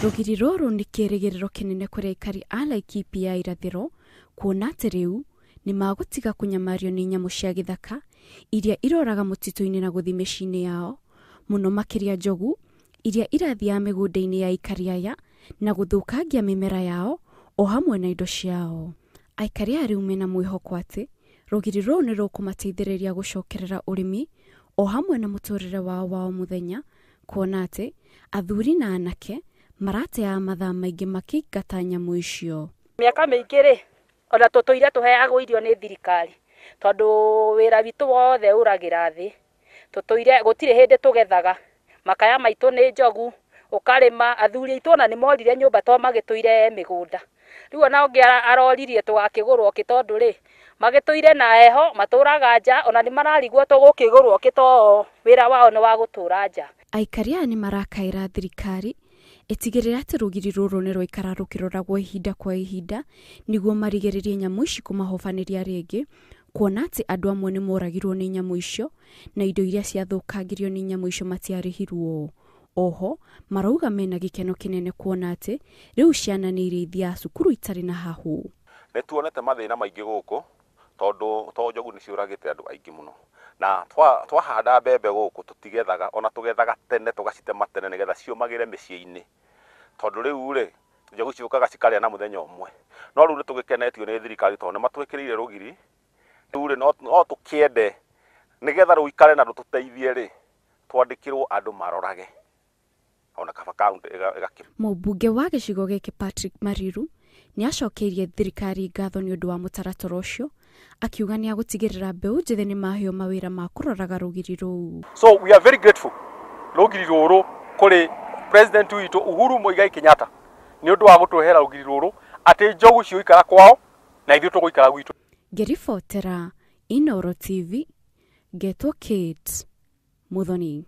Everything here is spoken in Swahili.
Rugiri rũrũ nĩ kĩĩrĩgĩrĩro kĩnene kũrĩ aikari a Laikipia irathiro, kuona atĩ rĩu nĩ magũtiga kũnyamario nĩ nyamu cia githaka iria iroraga mũtitũ-inĩ na gũthiĩ mĩciĩ-inĩ yao, mũno makĩria njogu iria irathiaga mĩgũnda-inĩ ya aikari aya na gũthũkangia mĩmera yao o hamwe na indo ciao. Aikari aya rĩu mena mwĩhoko atĩ rugiri rũrũ nĩ rũkũmateithĩrĩria gũcokerera ũrĩmi o hamwe na mũtũrĩre wao wa o mũthenya, kuona atĩ athuri na anake marateaga mathaa maingĩ makĩingata nyamu icio. Miaka mĩingĩ rĩ, ona tũtũire tũheagwo irio nĩ thirikari, tondũ wĩra witũ wothe ũragĩra thĩ. Tũtũire gũtirĩ hĩndĩ tũgethaga, makaya maitũ nĩ njogu, ũkarĩma, athuri aitũ ona nĩ morire nyũmba to magĩtũire mĩgũnda. Rĩu ona ũngĩ aroririe tũgakĩgũrwo kĩ tondũ rĩ, magĩtũire na heho, matũraga nja, ona nĩ mararigwo tũgũkĩgũrwo kĩ to wĩra wao nĩ wa gũtũra nja. Aikari aya nĩ marakaĩra thirikari ĩtigĩrĩre atĩ rugiri rũrũ nĩ rwaikara rũkĩroragwo ihinda kwa ihinda nĩguo marigĩrĩrie nyamu ici kũmahobanĩria rĩngĩ, kuona atĩ andũ amwe nĩ moragirwo nĩ nyamu icio na indo iria ciathũkangirio nĩ nyamu icio matiarĩhirwo. Oho marauga mena gĩkeno kĩnene kuona atĩ rĩu ciana nĩ irĩithia cukuru itarĩ na hahu. Nĩ tuonete mathĩna maingĩ gũkũ tondũ njogu nĩ ciũragĩte andũ aingĩ mũno, na twahanda mbembe gũkũ tũtigethaga, ona tũgethaga tene tũgacitema tene nĩgetha ciũmagĩre mĩciĩ-inĩ, tondũ rĩu rĩ njogu ciũkaga cikarĩa na mũthenya ũmwe. No rĩu nĩ tũgĩkenetio nĩ thirikari tondũ nĩ matwĩkĩrĩire rugiri. Rĩu rĩ no tũkĩende nĩgetha rũikare na rũtũteithie rĩ, twandĩkĩrwo andũ marorage ona kaba kaunti ĩgakĩra. Mũmbunge wa gĩcigo gĩkĩ Patrick Mariru nĩ acokeirie thirikari ngatho nĩ ũndũ wa mũtaratara ũcio, akiuga nĩ agũtigĩrĩra mbeũ njĩthĩ nĩ maheo mawĩra ma kũroraga rugiri rũu. So we are very grateful rugiri rũrũ kũrĩ president witũ Uhuru Muigai Kenyatta nĩ ũndũ wa gũtũhera rugiri rũrũ atĩ njogu cioikara kwao na ithuĩ tũgũikara gwitũ. Ngĩribotera Inooro TV, Getwo Kids, Muthoni.